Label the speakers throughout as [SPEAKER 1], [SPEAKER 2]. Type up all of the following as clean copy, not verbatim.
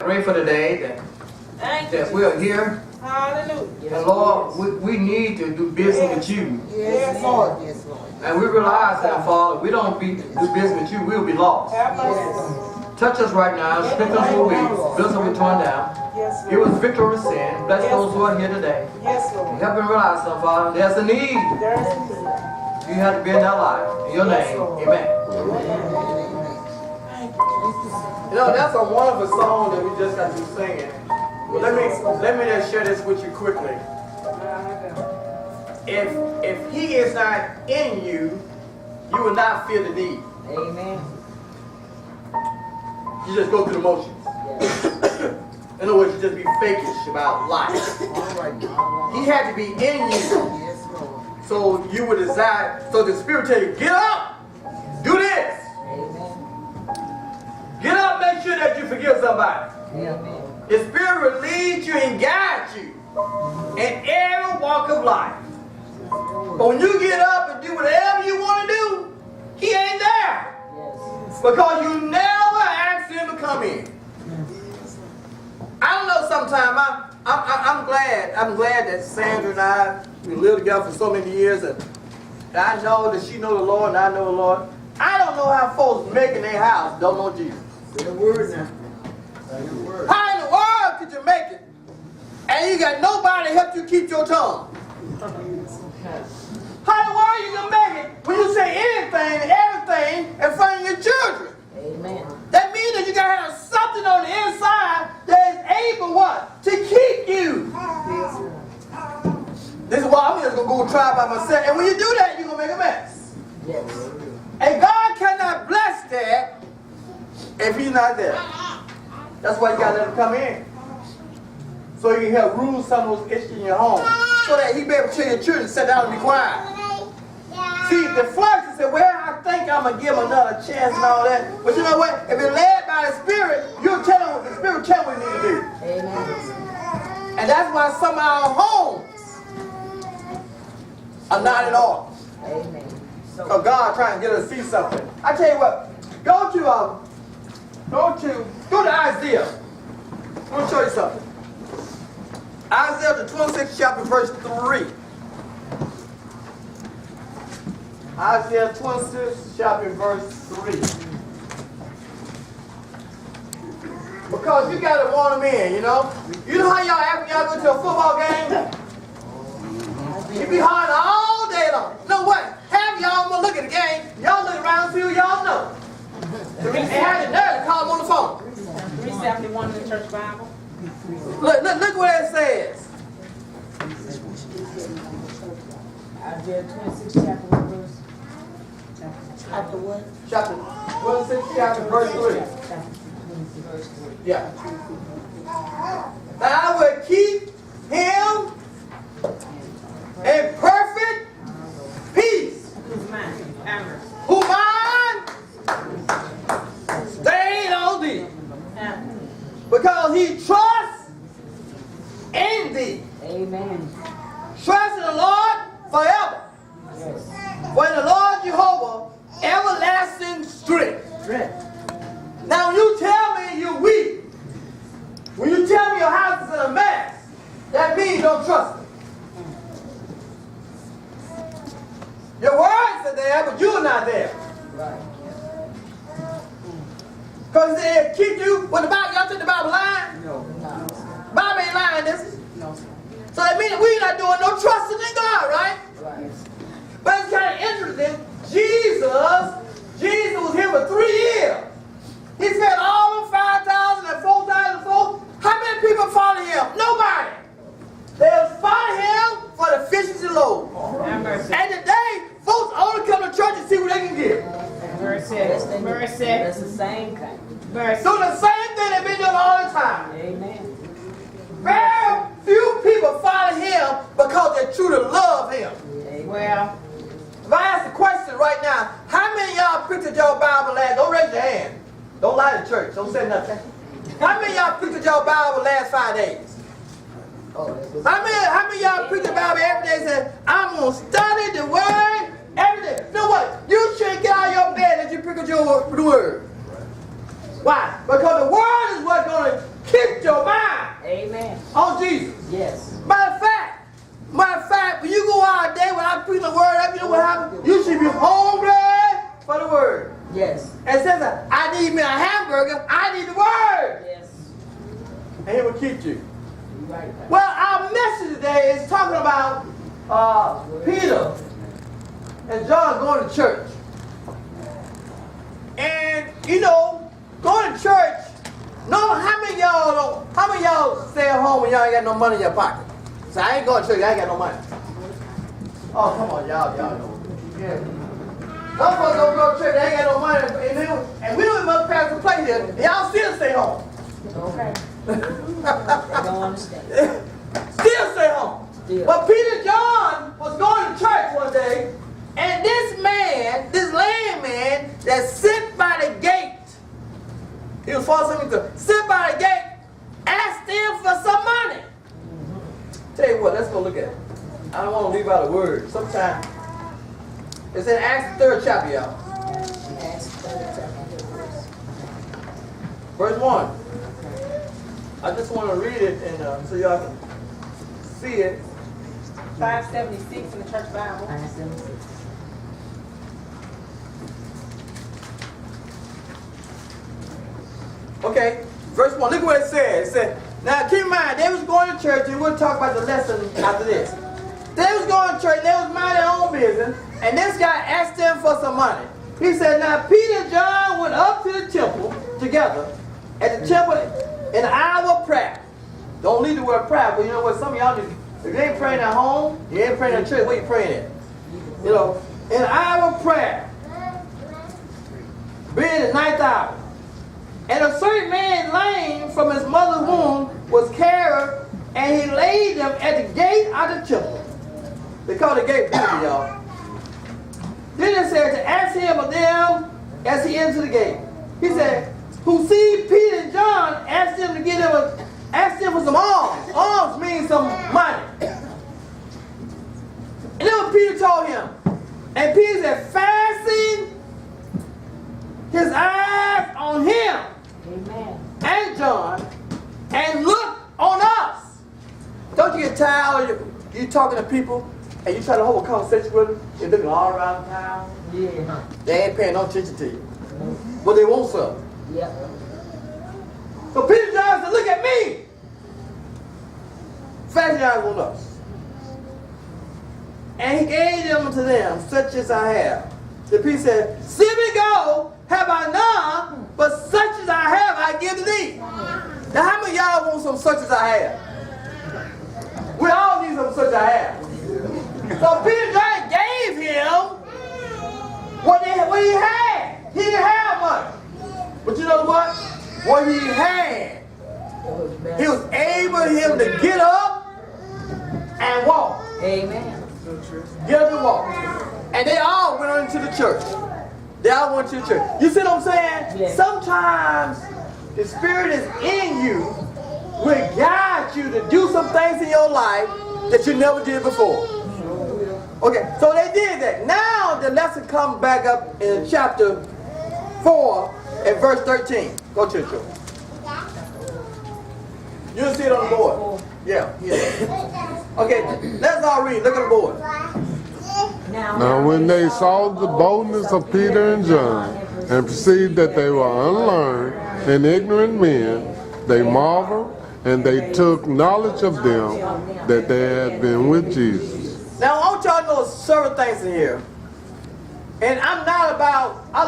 [SPEAKER 1] Grateful today that we are here.
[SPEAKER 2] Hallelujah.
[SPEAKER 1] And Lord, we need to do business with you.
[SPEAKER 2] Yes, Lord. Yes, Lord.
[SPEAKER 1] And we realize that, Father, we don't do business with you, we'll be lost.
[SPEAKER 2] Yes.
[SPEAKER 1] Touch us right now, strengthen us where we bless us with torn down.
[SPEAKER 2] Yes,
[SPEAKER 1] Give us victory over sin. Bless those who are here today.
[SPEAKER 2] Yes, Lord.
[SPEAKER 1] Help them realize, something, Father, there's a need.
[SPEAKER 2] There's a need.
[SPEAKER 1] You have to be in their life. In your name, amen. You know, that's a wonderful song that we just got to singing. Well, let me just share this with you quickly. If he is not in you, you will not feel the need.
[SPEAKER 2] Amen.
[SPEAKER 1] You just go through the motions. In other words, you just be fakish about life. He had to be in you. So you would desire, so the Spirit tell you, get up, do this. Get up, make sure that you forgive somebody.
[SPEAKER 2] Amen.
[SPEAKER 1] The Spirit will lead you and guide you in every walk of life. But when you get up and do whatever you want to do, He ain't there. Because you never asked Him to come in. I don't know, sometimes I'm glad that Sandra and I, we lived together for so many years, and I know that she knows the Lord and I know the Lord. I don't know how folks make in their house don't know Jesus. Say the word now. Say the word. How in the world could you make it and you got nobody to help you keep your tongue? How in the world you gonna make it when you say anything and everything in front of your children? Amen. That means that you gotta have something on the inside that is able what? To keep you. This is why I'm just gonna go try by myself. And when you do that, you're gonna make a mess. Yes. And God cannot bless that if He's not there. That's why you gotta let Him come in. So you can help rule some of those issues in your home. So that He be able to tell your children to sit down and be quiet. See, the flesh is say, well, I think I'm going to give him another chance and all that. But you know what? If it's led by the Spirit, you'll tell him what the Spirit tell him what you need to do. Amen. And that's why some of our homes are not in order. Amen. Because God trying to get us to see something. I tell you what, go to Isaiah. I want to show you something. Isaiah the 26th chapter, verse 3. Isaiah 26 chapter, verse 3. Because you got to want them in, you know. You know how y'all act when y'all go to a football game? You be hard all day long. You know what? Half y'all gonna look at the game. Y'all look around and see who y'all know. They had the nerve to call them on the phone.
[SPEAKER 2] 371 in the church Bible.
[SPEAKER 1] Look what it says.
[SPEAKER 2] Isaiah 26 chapter 1 verse. Chapter what?
[SPEAKER 1] Chapter 26 chapter, verse 3. Yeah. And I will keep him in perfect peace.
[SPEAKER 2] Who's mine? Amber.
[SPEAKER 1] Who mine stayed on thee. Because he trusts in thee. Amen. Trust in the Lord forever. Yes. For in the Lord Jehovah, everlasting strength. Now when you tell me you're weak, when you tell me your house is in a mess, that means you don't trust me. Your words are there, but you're not there. Right. Because they keep you, when the Bible, y'all think the Bible lying? No. Bible ain't lying, this. No. So that means we're not doing no trusting in God, right? Right. But it's kind of interesting. Jesus was here for 3 years. He fed all them 5,000 and 4,000 folks. How many people follow him? Nobody. They'll follow him for the fishes and loaves. And today, folks only come to church and see what they can get.
[SPEAKER 2] Mercy. That's the same thing. Mercy.
[SPEAKER 1] Do the same thing they've been doing all the time.
[SPEAKER 2] Amen.
[SPEAKER 1] Very few people follow him because they truly love him.
[SPEAKER 2] Well,
[SPEAKER 1] if I ask a question right now, how many of y'all picked up your Bible last? Don't raise your hand. Don't lie to church. Don't say nothing. How many of y'all picked up your Bible last 5 days? How many of y'all picked up the Bible every day and said, I'm going to study the word every day? You know what? You shouldn't get out of your bed and you pick up the word. Why? Because the word is what's going to on Jesus.
[SPEAKER 2] Yes.
[SPEAKER 1] Matter of fact, when you go out there when I preach the word, you know what happens? You should be hungry for the word.
[SPEAKER 2] Yes.
[SPEAKER 1] And says, I need me a hamburger, I need the word.
[SPEAKER 2] Yes.
[SPEAKER 1] And he will keep you.
[SPEAKER 2] Right.
[SPEAKER 1] Well, our message today is talking about Peter and John going to church. And, you know, going to church, how many of y'all stay at home when y'all ain't got no money in your pocket? So I ain't going to church, I ain't got no money. Oh, come on, y'all know. Yeah. Some folks don't go to church, they ain't got no money, and we don't even must pass the plate here, and y'all still stay home.
[SPEAKER 2] Okay. I don't understand.
[SPEAKER 1] Still stay home.
[SPEAKER 2] Still.
[SPEAKER 1] But Peter John was going to church one day, and this lame man that sit by the gate, he was forcing him to sit by the gate, asked him for some money. Tell you what, let's go look at it. I don't want to leave out a word. Sometimes it's in Acts 3rd chapter, y'all.
[SPEAKER 2] Acts 3rd chapter.
[SPEAKER 1] Verse 1. I just want to read it and so y'all can see it.
[SPEAKER 3] 576 in the church Bible.
[SPEAKER 2] 576.
[SPEAKER 1] Okay, verse 1, look what it says. It said, now keep in mind, they was going to church, and we'll talk about the lesson after this. They was going to church, they was minding their own business, and this guy asked them for some money. He said, now Peter and John went up to the temple together, at the temple in an hour of prayer. Don't leave the word prayer, but you know what, some of y'all, if you ain't praying at home, you ain't praying at church, where you praying at? You know, in an hour of prayer, being the 9th hour. And a certain man lame from his mother's womb was carried, and he laid him at the gate of the temple. They call the gate beautiful, y'all. Then it said to ask him of them as he entered the gate. He said, who see Peter and John, asked them for some alms. Alms means some money. And then what Peter told him. And Peter said, fasten his eyes on him.
[SPEAKER 2] Amen.
[SPEAKER 1] And John, and look on us. Don't you get tired of you talking to people and you try to hold a conversation with them? You're looking all around town.
[SPEAKER 2] Yeah.
[SPEAKER 1] They ain't paying no attention to you. But they want something.
[SPEAKER 2] Yep.
[SPEAKER 1] So Peter John said, look at me. Fasten your eyes on us. And he gave them to them, such as I have. The priest said, see me go, have I none, but such as I have I give to thee. Now how many of y'all want some such as I have? We all need some such as I have. So Peter John gave him what he had. He didn't have much. But you know what? What he had, he was able him to get up and walk.
[SPEAKER 2] Amen.
[SPEAKER 1] Get up and walk. And they all went on into the church. They all went to the church. You see what I'm saying?
[SPEAKER 2] Yes.
[SPEAKER 1] Sometimes the Spirit is in you, will guide you to do some things in your life that you never did before. Okay, so they did that. Now the lesson comes back up in chapter 4 and verse 13. Go to it, Joe. You'll see it on the board. Yeah. Okay, let's all read. Look at the board.
[SPEAKER 4] Now when they saw the boldness of Peter and John, and perceived that they were unlearned and ignorant men, they marveled, and they took knowledge of them that they had been with Jesus.
[SPEAKER 1] Now I want y'all to know certain things in here. And I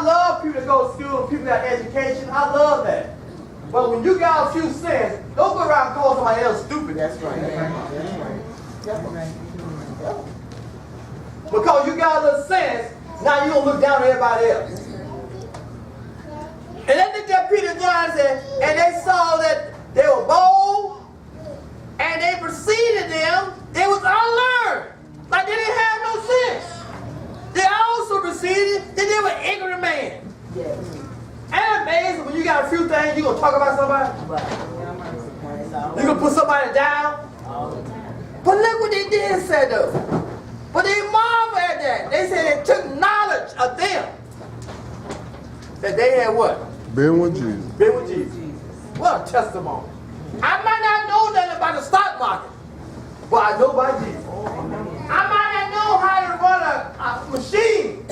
[SPEAKER 1] love people that go to school and people that have education. I love that. But when you got a few sense, don't go around calling somebody else stupid. That's right. Because you got a little sense, now you don't look down at everybody else. And then that Peter and John said, and they saw that they were bold, and they preceded them, they was unlearned. Like they didn't have no sense. They also proceeded that they were ignorant men.
[SPEAKER 2] Yes.
[SPEAKER 1] And amazing when you got a few things, you gonna talk about somebody? You gonna put somebody down?
[SPEAKER 2] All the time.
[SPEAKER 1] But look what they did say though. But they marveled at that. They said they took knowledge of them. That they had what?
[SPEAKER 4] Been with Jesus.
[SPEAKER 1] Been with Jesus. What a testimony. I might not know nothing about the stock black market. But I know about Jesus. I might not know how to run a machine,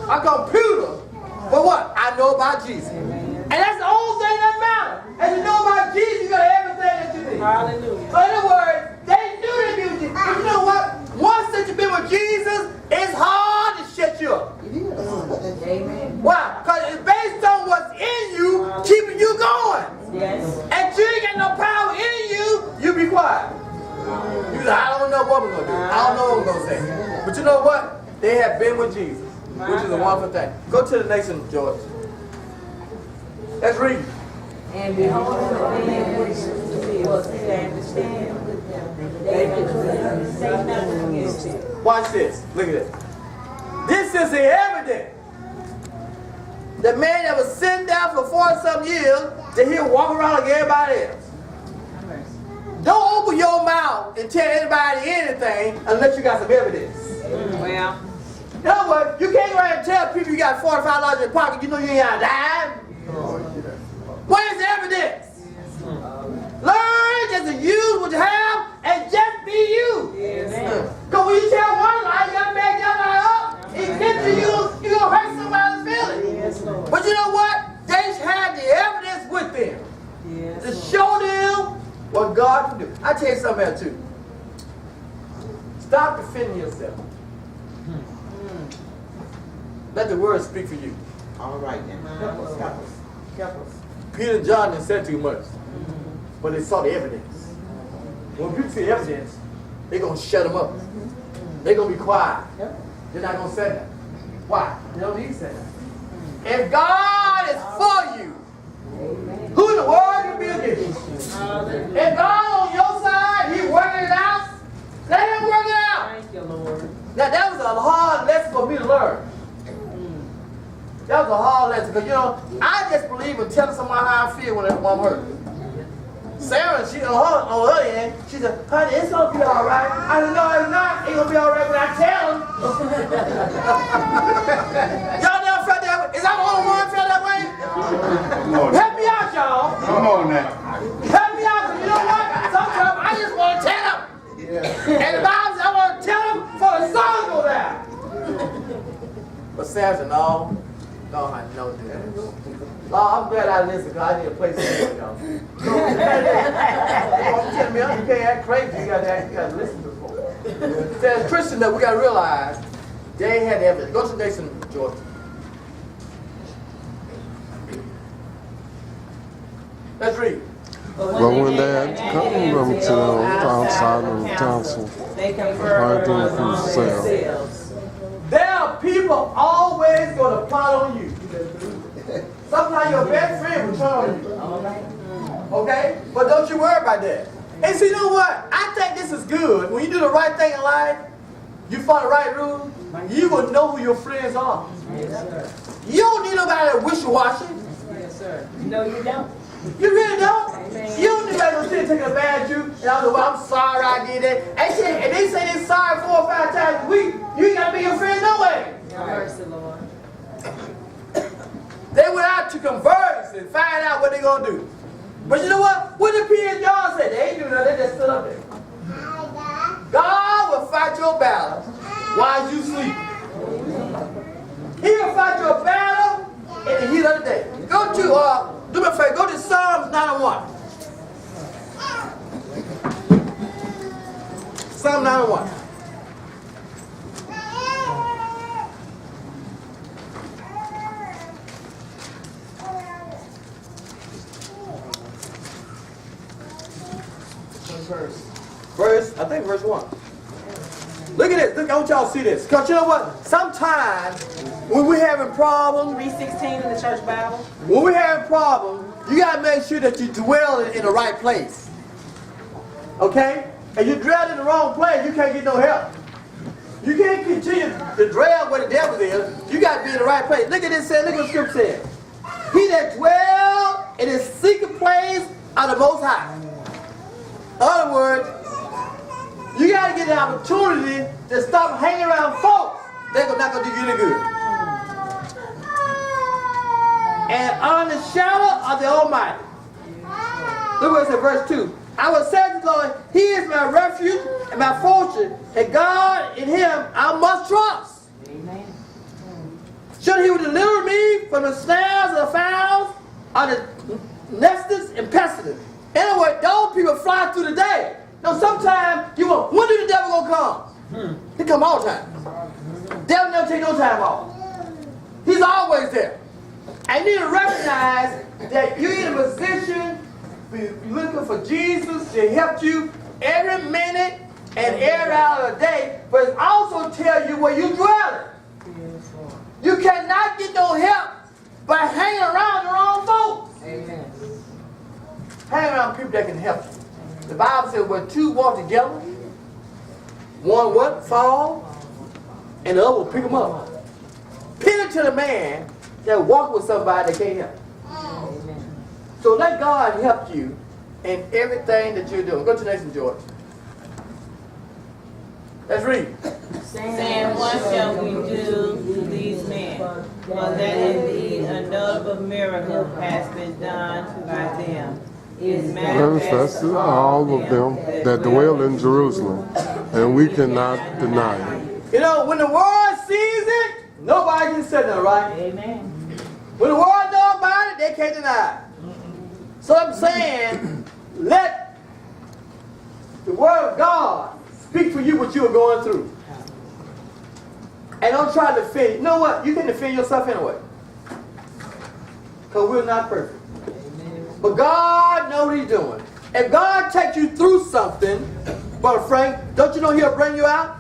[SPEAKER 1] a computer, but what? I know about Jesus. And that's the only thing that matters. As you know about Jesus, you got everything that you need.
[SPEAKER 3] Hallelujah.
[SPEAKER 1] So in other words, they knew they knew Jesus. But you know what? Once that you've been with Jesus, it's hard to shut you up.
[SPEAKER 2] Amen.
[SPEAKER 1] Why? Because it's based on what's in you, keeping you going.
[SPEAKER 2] Yes.
[SPEAKER 1] And you ain't got no power in you, you be quiet. You say, I don't know what we're going to do. I don't know what we're going to say. But you know what? They have been with Jesus, which is a wonderful thing. Go to the next one, George. Let's read.
[SPEAKER 2] And behold, the man which was established with them, they could say nothing against him.
[SPEAKER 1] Watch this. Look at this. This is the evidence. The man that was sitting down for 40-some years to hear walk around like everybody else. Don't open your mouth and tell anybody anything unless you got some evidence.
[SPEAKER 3] Well,
[SPEAKER 1] In other words, you can't go ahead and tell people you got $45 in your pocket, you know you ain't got a dime. Where's the evidence? Learn just to use what you have and just be you. Because when you tell one lie, you got to back that lie up. Eventually, you're going to hurt somebody's feelings. But you know what? They had the evidence with them to show them what God can do. I tell you something else too. Stop defending yourself. Let the word speak for you.
[SPEAKER 5] All right then. Help us, help us, help us.
[SPEAKER 1] Peter and John didn't say too much, but they saw the evidence. When people see evidence, they're going to shut them up. They're going to be quiet. They're not going to say that. Why? They don't need to say that. If God is for you, who in the world can be against you? If God on your side, He working it out, let Him work it out.
[SPEAKER 3] thank you, Lord.
[SPEAKER 1] Now that was a hard lesson for me to learn. That was a hard lesson because, you know, I just believe in telling someone how I feel when I'm hurt. Sarah, she on her end, she said, honey, it's going to be all right. I said, no, it's not. It's going to be all right when I tell him. Y'all never felt that way? Is that the only one felt that way? Help me out, y'all.
[SPEAKER 5] Come on now.
[SPEAKER 1] Help me out. You know what? Sometimes I just want to tell them. And the Bible says I want to tell them for the sun to go down. But Sarah said, no. No, I know that. Oh, I'm glad I listened because I need a place to live, y'all. So, you tell me, you can't act crazy. You got to listen before. So as Christians, that we got to realize they had evidence. Go to the next one, George. Let's read.
[SPEAKER 4] But when they had come them to outside of the council,
[SPEAKER 3] They
[SPEAKER 4] fighting
[SPEAKER 3] confer
[SPEAKER 4] for
[SPEAKER 3] among
[SPEAKER 4] themselves.
[SPEAKER 3] themselves.
[SPEAKER 1] There are people always going to plot on you. Sometimes your best friend will turn on you. Okay? But don't you worry about that. And see, you know what? I think this is good. When you do the right thing in life, you follow the right rules, you will know who your friends are. You don't need nobody that wishy-washy.
[SPEAKER 3] Yes, sir. No, you don't.
[SPEAKER 1] You really don't. You don't need nobody to sit taking a bad you. And I was like, well, I'm sorry I did that. And they say they're sorry 4 or 5 times a week. You ain't got to be your friend no way.
[SPEAKER 3] Have mercy, Lord.
[SPEAKER 1] They went out to converse and find out what they're going to do. But you know what? What did Peter and John say? They ain't doing nothing. They just stood up there. God will fight your battle while you sleep. He will fight your battle in the heat of the day. Go to, do me a favor, go to Psalms 9:1. Psalm 9:1. I think verse 1. Look at this. Look, I want y'all to see this. Because you know what? Sometimes when we're having problems,
[SPEAKER 3] 3:16 in the church Bible.
[SPEAKER 1] when we're having problems, you got to make sure that you dwell in the right place. Okay? And you dwell in the wrong place, you can't get no help. You can't continue to dwell where the devil is. You got to be in the right place. Look at this. Look at what the scripture says. He that dwell in his secret place of the Most High. In other words, you got to get an opportunity to stop hanging around folks. They're not going to do you any good. And under the shadow of the Almighty. Look what it says, verse 2. I will say to the Lord, He is my refuge and my fortress, and God in Him I must trust.
[SPEAKER 2] Amen.
[SPEAKER 1] Surely He will deliver me from the snares of the fowls, of the nesters and pestilence. Anyway, those people fly through the day. Now sometimes you want, when do the devil gonna come? He come all the time. Devil never take no time off. He's always there. And you need to recognize that you're in a position, you're looking for Jesus to help you every minute and every hour of the day, but it also tells you where you're dwelling. You cannot get no help by hanging around the wrong folks.
[SPEAKER 2] Amen.
[SPEAKER 1] Hang around people that can help you. The Bible says when two walk together, one what? Fall, and the other will pick them up. Pity to the man that walk with somebody that can't help.
[SPEAKER 2] Amen.
[SPEAKER 1] So let God help you in everything that you're doing. Go to the next one, George. Let's read.
[SPEAKER 2] Saying, what shall we do to these men? For that indeed a notable miracle has been done by them. Is
[SPEAKER 4] Manifested all of them that dwell in Jerusalem, and we cannot deny it.
[SPEAKER 1] You know, when the world sees it, nobody can say nothing, right?
[SPEAKER 2] Amen.
[SPEAKER 1] When the world knows about it, they can't deny it. So I'm saying, let the word of God speak for you what you are going through. And don't try to defend. You know what? You can defend yourself anyway. Because we're not perfect. But God knows what He's doing. If God takes you through something, Brother Frank, don't you know He'll bring you out?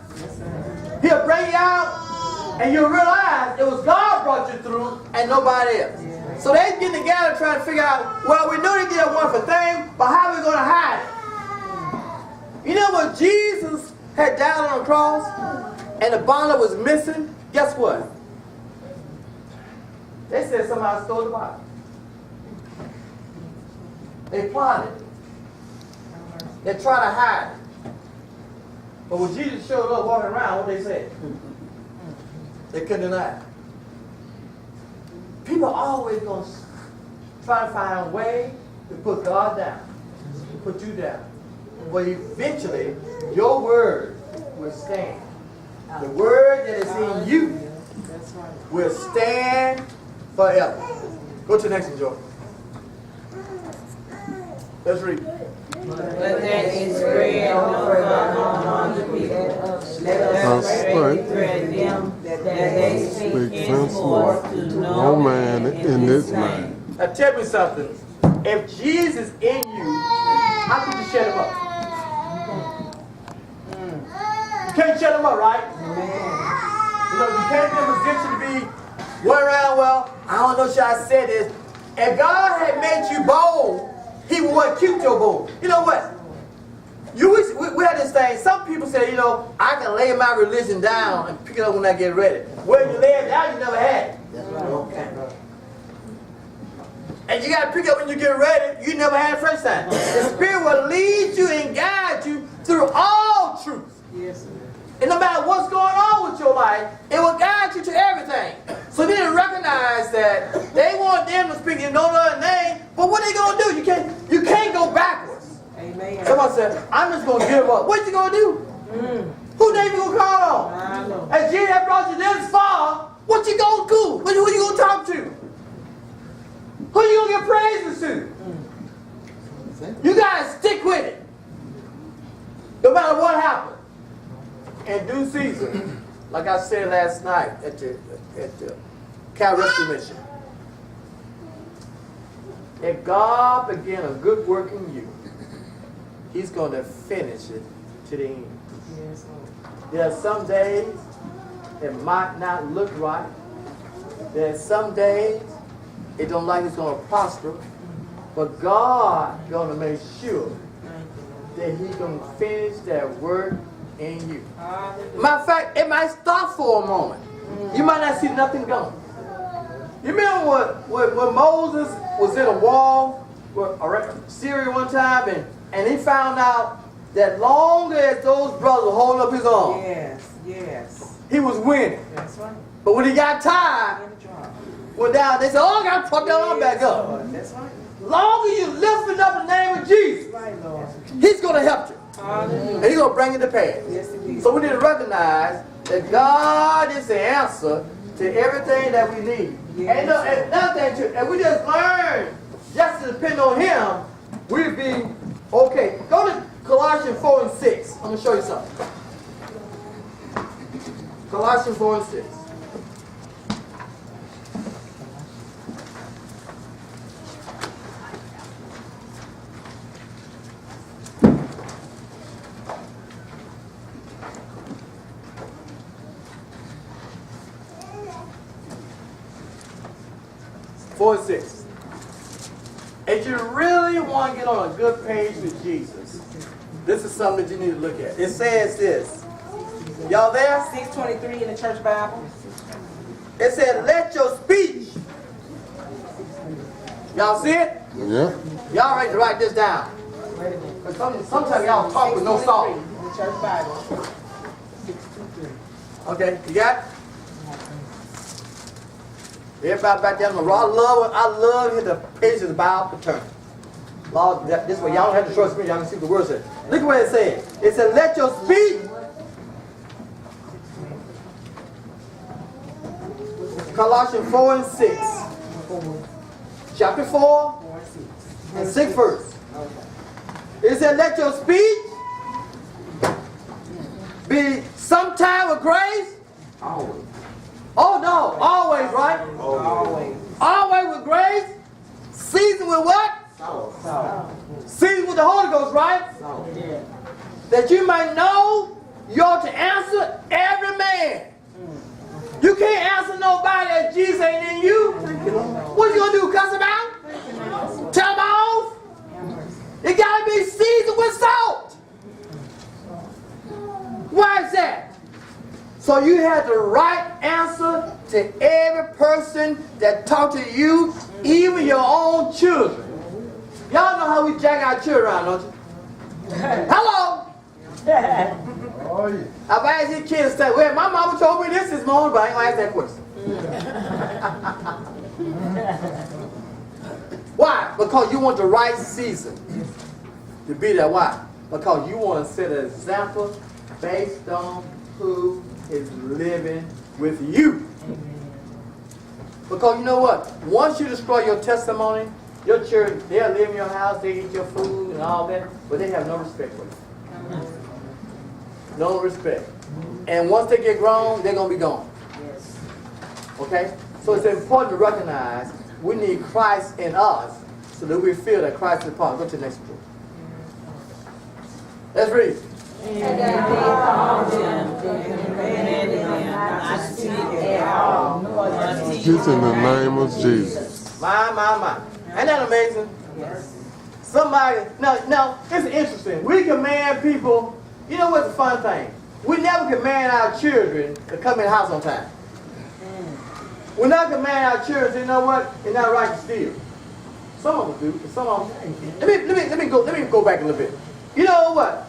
[SPEAKER 1] He'll bring you out, and you'll realize it was God brought you through and nobody else. So they're getting together trying to figure out, well, we know they did a wonderful thing, but how are we going to hide it? You know when Jesus had died on the cross and the bottle was missing, guess what? They said somebody stole the bottle. They plotted. They tried to hide it. But when Jesus showed up walking around, what they said? They couldn't deny it. People are always going to try to find a way to put God down, to put you down. But eventually, your word will stand. The word that is in you will stand forever. Go to the next one, Joe. Let's read.
[SPEAKER 2] But that is spread among the people. Let us thread them that they speak henceforth to no man in this name.
[SPEAKER 1] Now tell me something. If Jesus in you, how could you shut him up? You can't shut him up, right? You know, you can't be in a position to be going around, well, I don't know should I say this. If God had made you bold, He would keep your bold. You know what? We had this thing. Some people say, you know, I can lay my religion down and pick it up when I get ready. Well, you lay it down, you never had it. Okay. And you got to pick it up when you get ready. You never had it first time. The Spirit will lead you and guide you through all truth.
[SPEAKER 3] Yes, sir.
[SPEAKER 1] And no matter what's going on with your life, it will guide you to everything. So they didn't recognize that they want them to speak in no other name, but what are they going to do? You can't go backwards.
[SPEAKER 3] Amen.
[SPEAKER 1] Somebody said, I'm just going to give up. What you going to do? Who they going to call on?
[SPEAKER 3] I know.
[SPEAKER 1] As Jesus had brought you this far, what you going to do? Who you going to talk to? Who you going to give praises to? You got to stick with it. No matter what happens. In due season, like I said last night at the Cal Rescue Mission, if God began a good work in you, He's going to finish it to the end.
[SPEAKER 3] Yes, Lord.
[SPEAKER 1] There are some days it might not look right. There are some days it don't like it's going to prosper, but God going to make sure that He's going to finish that work in you. Matter of fact, it might stop for a moment. You might not see nothing going. You remember when Moses was in a wall with Syria one time, and he found out that longer as those brothers were holding up his arm,
[SPEAKER 3] Yes.
[SPEAKER 1] he was winning.
[SPEAKER 3] That's right.
[SPEAKER 1] But when he got tired, went down, they said, oh, I got to put that arm back up.
[SPEAKER 3] That's right.
[SPEAKER 1] long as you lifting up the name of Jesus, He's going to help you. And He's going to bring it to pass. So we need to recognize that God is the answer to everything that we need. And another thing too, if we just learn just to depend on Him, we'll be okay. Go to Colossians 4 and 6. I'm going to show you something. Colossians 4 and 6. And 6. If you really want to get on a good page with Jesus, this is something that you need to look at. It says this. Y'all there?
[SPEAKER 3] 623 in the church Bible.
[SPEAKER 1] It said, let your speech. Y'all see it?
[SPEAKER 4] Yeah.
[SPEAKER 1] Y'all ready to write this down? Sometimes y'all talk with no salt.
[SPEAKER 3] In the church Bible. 623.
[SPEAKER 1] Okay, you got it? Everybody back there, I love hear the pages of the Bible turn. Lord, this way, y'all don't have to trust me, y'all can see what the word says. Look at what it said. It said, let your speech. Colossians 4 and 6. Chapter 4 and 6 verse. It said, let your speech be sometime with grace.
[SPEAKER 5] Always.
[SPEAKER 1] Oh no, always, right?
[SPEAKER 3] Always.
[SPEAKER 1] Always with grace. Seasoned with what?
[SPEAKER 5] Salt.
[SPEAKER 1] Seasoned with the Holy Ghost, right?
[SPEAKER 5] Salt.
[SPEAKER 3] Yeah.
[SPEAKER 1] That you might know you ought to answer every man. You can't answer nobody that Jesus ain't in you. What you gonna do, cuss him out? Tell him off? It gotta be seasoned with salt. Why is that? So you have the right answer to every person that talk to you, even your own children. Y'all know how we jack our children around, don't you? Hello?
[SPEAKER 4] Oh, yeah.
[SPEAKER 1] I've asked your kids to say, well, my mama told me this morning, but I ain't gonna ask that question. Why? Because you want the right season to be there. Why? Because you want to set an example based on who is living with you. Because you know what? Once you destroy your testimony, your children, they'll live in your house, they eat your food and all that, but they have no respect for you. No respect. And once they get grown, they're going to be gone.
[SPEAKER 3] Yes.
[SPEAKER 1] Okay? So it's important to recognize we need Christ in us so that we feel that Christ is part. Go to the next one. Let's read.
[SPEAKER 6] And they called them and commanded them not to speak at all, nor to teach
[SPEAKER 4] Teach in the name of Jesus.
[SPEAKER 1] My. Ain't that amazing?
[SPEAKER 3] Yes.
[SPEAKER 1] Somebody, now, it's interesting. We command people, you know what's the fun thing? We never command our children to come in the house on time. We never command our children, you know what? It's not right to steal. Some of them do, but some of them. Let me go back a little bit. You know what?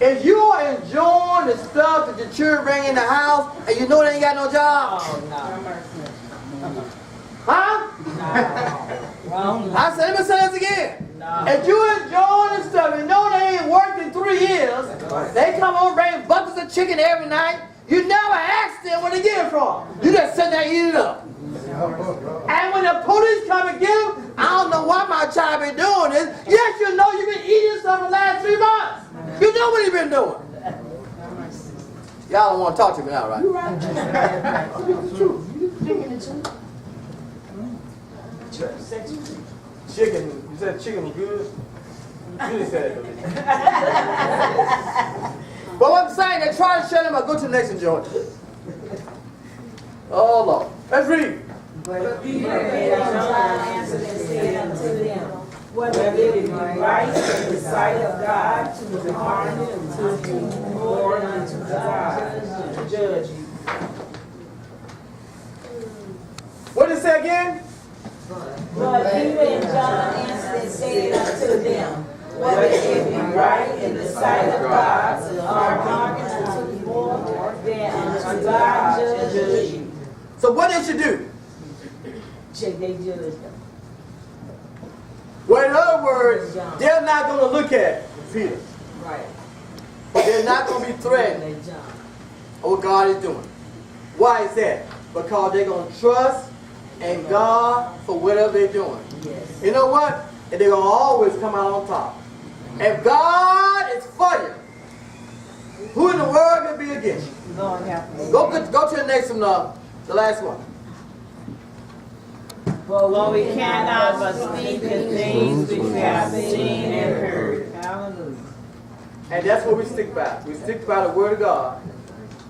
[SPEAKER 1] If you are enjoying the stuff that your children bring in the house and you know they ain't got no job,
[SPEAKER 3] Oh, no.
[SPEAKER 1] huh?
[SPEAKER 3] Wrong.
[SPEAKER 1] I said, let me say this again.
[SPEAKER 3] No.
[SPEAKER 1] If you enjoying this stuff and know they ain't worked in 3 years, they come home bringing buckets of chicken every night, you never ask them where they get it from. You just sit there and eat it up. And when the police come and get them, I don't know why my child been doing this. Yes, you know you've been eating stuff for the last 3 months. You know what he been doing. Y'all don't want to talk to me now, right? Chicken, you said chicken was good? You just said it. But what I'm saying, they try to shut him up. Go to the next and join. Oh, Lord. Let's read.
[SPEAKER 6] But Peter and John answered and said unto them, whether it be right in the sight of God to hearken unto you more than unto God to judge you.
[SPEAKER 1] What did it say again?
[SPEAKER 6] But Peter and John answered and said unto them, whether it be right in the sight of God to hearken unto you more than unto God to judge you.
[SPEAKER 1] So what did you do?
[SPEAKER 6] Check they judge them.
[SPEAKER 1] Well, in other words, they're not going to look at Peter.
[SPEAKER 6] Right.
[SPEAKER 1] But they're not going to be threatened
[SPEAKER 6] They John.
[SPEAKER 1] what God is doing. Why is that? Because they're going to trust in God for whatever they're doing.
[SPEAKER 6] Yes.
[SPEAKER 1] You know what? And they're going to always come out on top. If God is for you, who in the world can be against you?
[SPEAKER 3] Lord help us.
[SPEAKER 1] Go to the next one, the last one.
[SPEAKER 6] For we cannot but speak the things which we have seen and heard. Hallelujah.
[SPEAKER 1] And that's what we stick by. We stick by the word of God.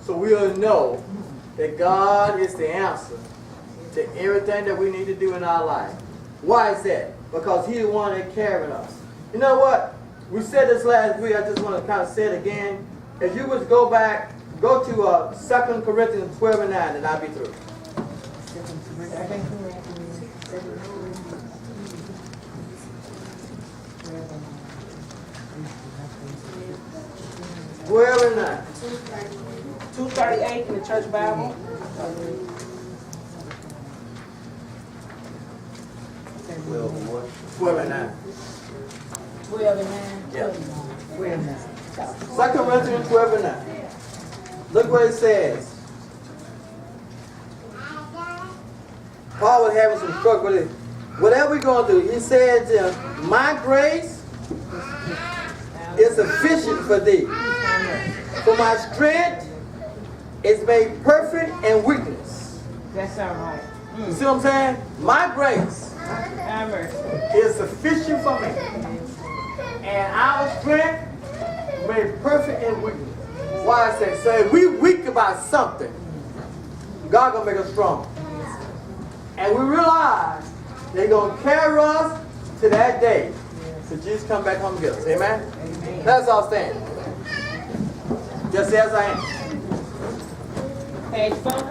[SPEAKER 1] So we'll know that God is the answer to everything that we need to do in our life. Why is that? Because He's the one that carried us. You know what? We said this last week. I just want to kind of say it again. If you was go back, go to 2 Corinthians 12 and 9, and I'll be through. 12 and 9.
[SPEAKER 3] 238 in the church Bible.
[SPEAKER 1] 12 and 9.
[SPEAKER 6] 12 and 9.
[SPEAKER 1] Yeah.
[SPEAKER 3] Where now?
[SPEAKER 1] 2 Corinthians 12 and 9. Look what it says. Paul was having some struggle with it. Whatever we're going to do, he said to him, my grace is sufficient for thee. For my strength is made perfect in weakness.
[SPEAKER 3] That's all right.
[SPEAKER 1] You see what I'm saying? My grace
[SPEAKER 3] Have mercy.
[SPEAKER 1] is sufficient for me. And our strength is made perfect in weakness. Why I say, so if we weak about something, God gonna make us strong. And we realize they're gonna carry us to that day. So Jesus come back home to get us. Amen?
[SPEAKER 3] Amen.
[SPEAKER 1] That's all stand. Just as I am.
[SPEAKER 3] Page 400.